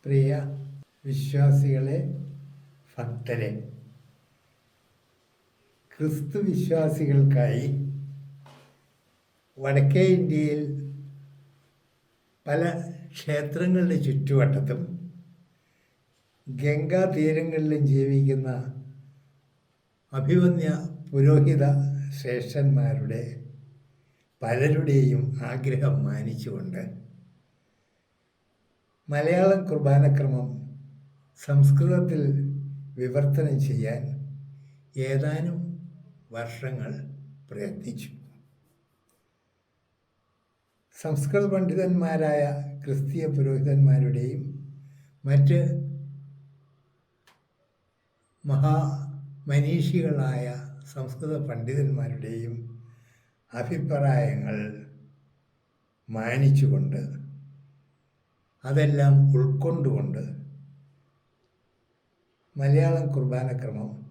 പ്രിയ വിശ്വാസികളെ, ഭക്തരെ, ക്രിസ്തു വിശ്വാസികൾക്കായി വടക്കേ ഇന്ത്യയിൽ പല ക്ഷേത്രങ്ങളുടെ ചുറ്റുവട്ടത്തും ഗംഗാ തീരങ്ങളിലും ജീവിക്കുന്ന അഭിമന്യ പുരോഹിത ശ്രേഷ്ഠന്മാരുടെ പലരുടെയും ആഗ്രഹം മാനിച്ചുകൊണ്ട് മലയാളം കുർബാനക്രമം സംസ്കൃതത്തിൽ വിവർത്തനം ചെയ്യാൻ ഏതാനും വർഷങ്ങൾ പ്രയത്നിച്ചു. സംസ്കൃത പണ്ഡിതന്മാരായ ക്രിസ്തീയ പുരോഹിതന്മാരുടെയും മറ്റ് മഹാമനീഷികളായ സംസ്കൃത പണ്ഡിതന്മാരുടെയും അഭിപ്രായങ്ങൾ മാനിച്ചുകൊണ്ട് അതെല്ലാം ഉൾക്കൊണ്ടുകൊണ്ട് മലയാളം കുർബാനക്രമം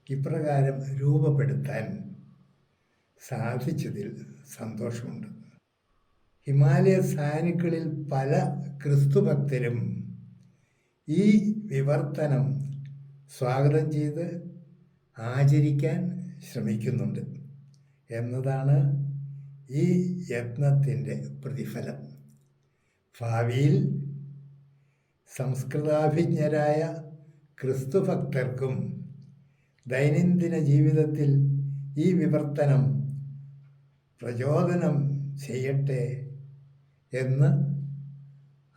ഇപ്രകാരം രൂപപ്പെടുത്താൻ സാധിച്ചതിൽ സന്തോഷമുണ്ട്. ഹിമാലയ സാനുക്കളിൽ പല ക്രിസ്തുഭക്തരും ഈ വിവർത്തനം സ്വാഗതം ചെയ്ത് ആചരിക്കാൻ ശ്രമിക്കുന്നുണ്ട് എന്നതാണ് ഈ യത്നത്തിൻ്റെ പ്രതിഫലം. ഭാവിയിൽ സംസ്കൃതാഭിജ്ഞരായ ക്രിസ്തുഭക്തർക്കും ദൈനംദിന ജീവിതത്തിൽ ഈ വിവർത്തനം പ്രചോദനം ചെയ്യട്ടെ എന്ന്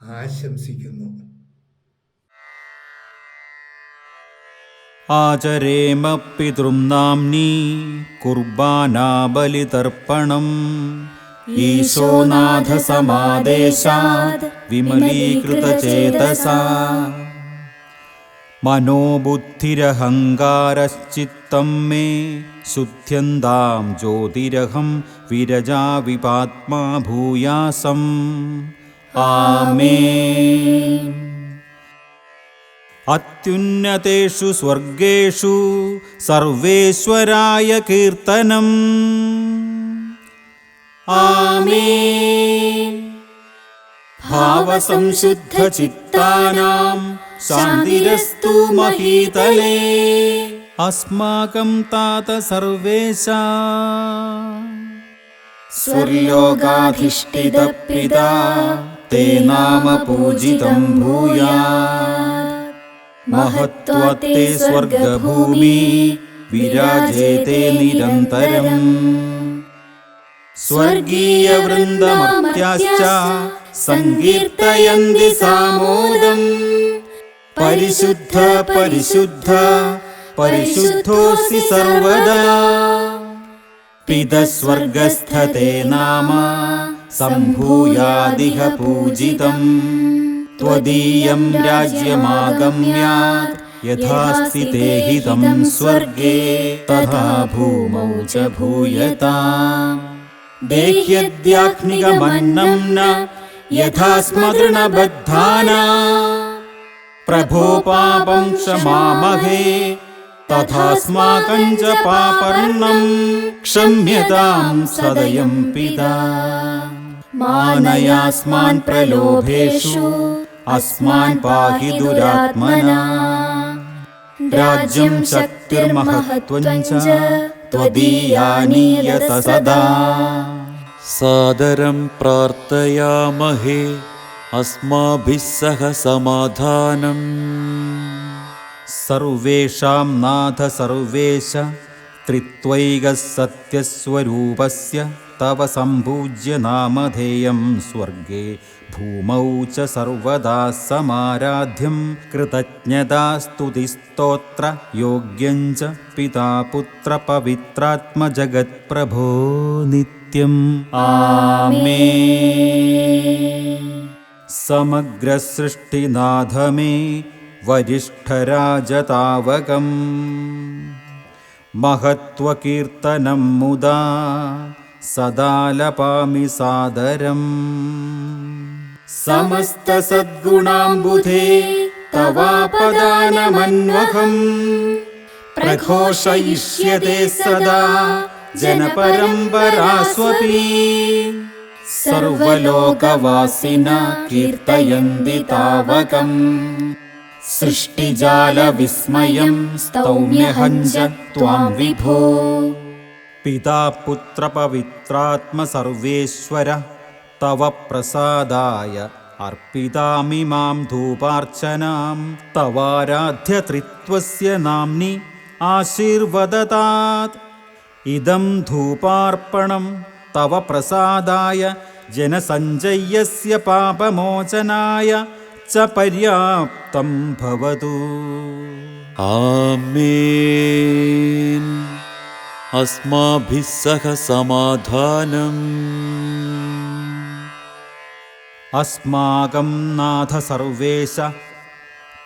ആശംസിക്കുന്നു. ആചരേമ പിതൃംനാംനി കുർബാനാബലിതർപ്പണം ഈശോനാഥസമാദേശാത് വിമലീകൃതചേതസാ മനോബുദ്ധിരഹങ്കാരശ്ചിത്തം മേ ശുദ്ധ്യന്താം ജ്യോതിരഹം വിരജാവിപാത്മാ ഭൂയാസം. ആമേൻ. അത്യുന്നതേഷു സ്വർഗേഷു സർവേശ്വരായ കീർത്തനം. ആമേൻ. ഭാവസംശുദ്ധചിത്താനാം ശാന്തിരസ്തു മഹീതലേ. അസ്മാകം താത സർവേശാ സ്വർലോകാധിഷ്ഠിത പിതാ തേ നാമ പൂജിതം ഭൂയാത്. മഹത്വത്തെ സ്വർഗഭൂമി വിരാജേതേ നിരന്തരം. സ്വർഗീയവൃന്ദമർത്യാശ്ച സങ്കീർത്തയന്തി സാമോദം. പരിശുദ്ധ പരിശുദ്ധ പരിശുദ്ധോऽസി സർവദാ. പിതസ്വർഗസ്ഥതേ നാമ സംഭൂയാദിഹ പൂജിതം. ത്വദീയം രാജ്യമാഗമ്യാത് യഥാസ്തി തേ ഹിതം സ്വർഗേ തഥാ ഭൂമൗ ച ഭൂയതാം. ദേഹ്യദ്യാഹ്നികമന്നം ന യഥാ സ്മൃണബദ്ധാനാം. പ്രഭോ പാപം ക്ഷമാമഹേ തഥാസ്മാകं ച പാപർണം ക്ഷമ്യതാം സദയം പിതാ. മാനയാസ്മാൻ പ്രലോഭേഷു അസ്മാൻ പാഹി ദുരാത്മനാ. രാജ്യം ശക്തിർമഹത്വം ച ത്വദീയാനീയത സദാ. സാദരം പ്രാർത്ഥയാമഹേ അസ്മാഭിः സഹ സമാധാനം. സർവേഷാം നാഥ സർവേശ ത്രിത്വൈകഃ സത്യസ്വരൂപസ്യ തവ സംപൂജ്യ നാമധേയം സ്വർഗേ ഭൂമൗ ച സർവദാ സമാരാധ്യം. കൃതജ്ഞതാസ്തുതിസ്തോത്ര യോഗ്യം ച പിതാ പുത്ര പവിത്രാത്മജഗത്പ്രഭോ നിത്യം. ആമേൻ. സമഗ്രസൃഷ്ടിനാഥമേ വരിഷ്ഠരാജതാവകം. മഹത്വകീർത്തനം മുദാ സദാലപാമി സാദരം. സമസ്തസദ്ഗുണാംബുധേ തവാപദാനമന്വഹം. പ്രഘോഷയിഷ്യത്തെ സദാ ജനപരമ്പരാസ്വപി. സർവലോകവാസിന കീർത്തയന്തി താവകം സൃഷ്ടിജാലവിസ്മയം സ്തൗമ്യഹം ച ത്വാം വിഭോ. പിതാ പുത്ര പവിത്രാത്മ സർവേശ്വര തവ പ്രസാദായ അർപ്പിതാമിമാം ധൂപാർച്ചനാം തവാരാധ്യ ത്രിത്വസ്യ നാംനി ആശീർവദതാത്. ഇദം ധൂപാർപ്പണം തവ പ്രസാദായ ജനസഞ്ജയസ്യ പാപമോചനായ ച പര്യാപ്തം ഭവതു. ആമേൻ. അസ്മാഭിः സഹ സമാധാനം. അസ്മാകം നാഥ സർവേശ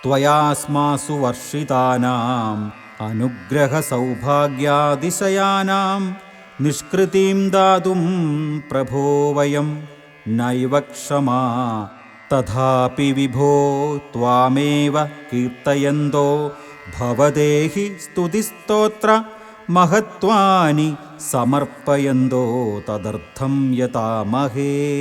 ത്വയാസ്മാസു വർഷിതാനാം അനുഗ്രഹ സൗഭാഗ്യാതിശയാനാം നിഷ്കൃതിം ദാതും പ്രഭോ വയം നൈവ ക്ഷമാ തഥാപി വിഭോ ത്വാമേവ കീർത്തയന്തോ ഭവദേഹി സ്തുതിസ്തോത്ര മഹത്വാനി സമർപ്പയന്തോ തദർത്ഥം യതാമഹേ.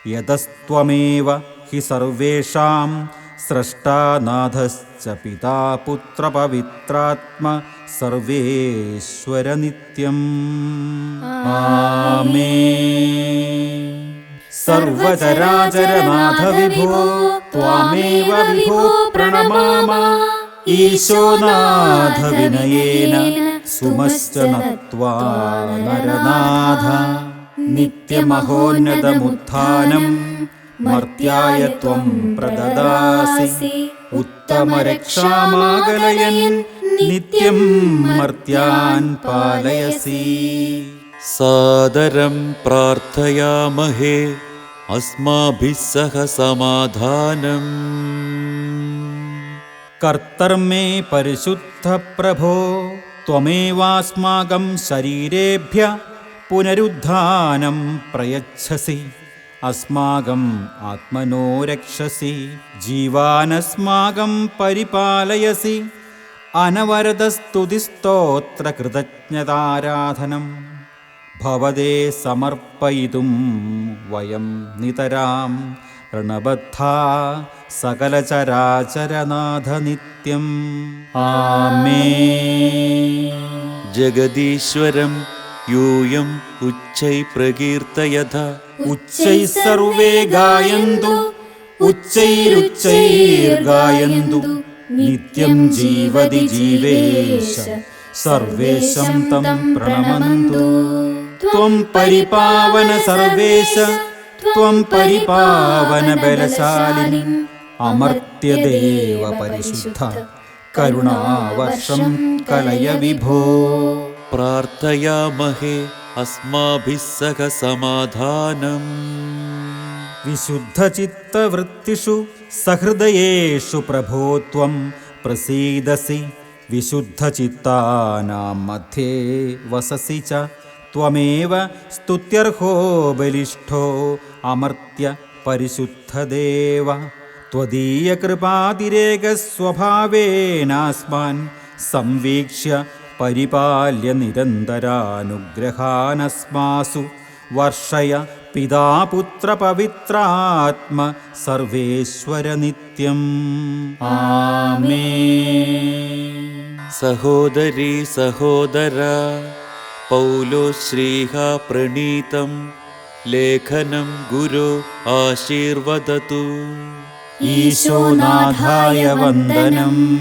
യതസ്ത്വമേവ ഹി സർവേഷാം സ്രഷ്ടാ നാഥശ്ച പിതാ പുത്ര പവിത്രാത്മ സർവേശ്വര നിത്യം. ആമേൻ. സർവചരാചരനാഥ വിഭോ ത്വാമേവ വിഭോ പ്രണമാമ. ഈശോനാഥ വിനയേന സുമശ്ച നത്വാ നരനാഥ. നിത്യമഹോന്നതമുത്ഥാനം മർത്യായ ത്വം പ്രദദാസി. ഉത്തമരക്ഷാമാകലയൻ നിത്യം മർത്യാൻ പാലയസി. സാദരം പ്രാർത്ഥയാമഹേ അസ്മാഭിः സഹ സമാധാനം. കർത്തർമേ പരിശുദ്ധ പ്രഭോ ത്വമേവാസ്മാകം ശരീരേഭ്യ പുനരുദ്ധാനം പ്രയച്ഛസി. അസ്മാകം ആത്മനോ രക്ഷസി. ജീവാനസ്മാകം പരിപാലയസി. അനവരതസ്തുതിസ്തോത്ര കൃതജ്ഞതാരാധനം ഭവതേ സമർപ്പയിതും വയം നിതരാം ഋണബദ്ധാ സകലചരാചരനാഥ നിത്യം. ആമേൻ. ജഗദീശ്വരം യൂയം ഉച്ചൈ പ്രകീർത്തയഥ. ഉച്ചൈ സർവേ ഗായന്തു ഉച്ചൈരുച്ചൈർഗായന്തു നിത്യം ജീവതി ജീവേശ സർവേശം തം പ്രണമന്തു. ത്വം പരിപാവന സർവേശ ത്വം പരിപാവന ബലശാലിനി അമർത്യദേവ പരിശുദ്ധ കരുണാവർഷം കലയ വിഭോ. പ്രാർത്ഥയാമഹേ അസ്മാഭിः സഹ സമാധാനം. വിശുദ്ധചിത്തവൃത്തിഷു സഹൃദയേഷു പ്രഭോ ത്വം പ്രസീദസി. വിശുദ്ധചിത്താനാം മധ്യേ വസസി ച ത്വമേവ സ്തുത്യർഹോ ബലിഷ്ഠോ അമർത്യ പരിശുദ്ധദേവ. ത്വദീയകൃപാതിരേകസ്വഭാവേനാസ്മാൻ സംവീക്ഷ്യ പരിപാല്യ നിരന്തരാനുഗ്രഹാനസ്മാസു വർഷയ പിതാ പുത്ര പവിത്രാത്മ സർവേശ്വര നിത്യം. ആമേൻ. സഹോദരീ സഹോദര പൗലോശ്ലീഹ പ്രണീതം ലേഖനം ഗുരു ആശീർവദതു. ഈശോനാഥായ വന്ദനം.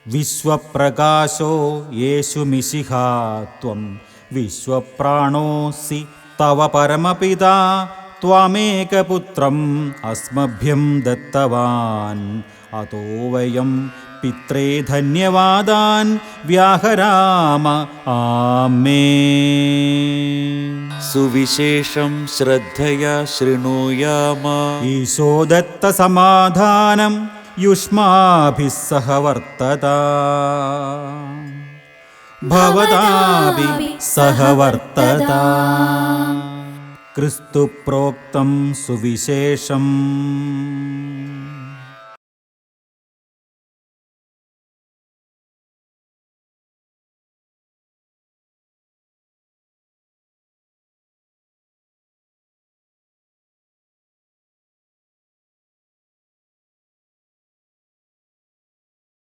വിശ്വപ്രകാശോ യേശു മിശിഹാ ത്വം വിശ്വപ്രാണോസി. തവ പരമപിതാ ത്വമേകപുത്രം അസ്മഭ്യം ദത്തവാൻ. അതോ വയം പിത്രേ ധന്യവാദാൻ വ്യാഹരാമ. ആമേൻ. സുവിശേഷം ശ്രദ്ധയാ ശൃണുയാമ. ഈശോ ദത്ത സമാധാനം യുഷ്മാഭിः സഹ വർത്തതാം. ഭവതാപി സഹ വർത്തതാം. ക്രിസ്തു പ്രോക്തം സുവിശേഷം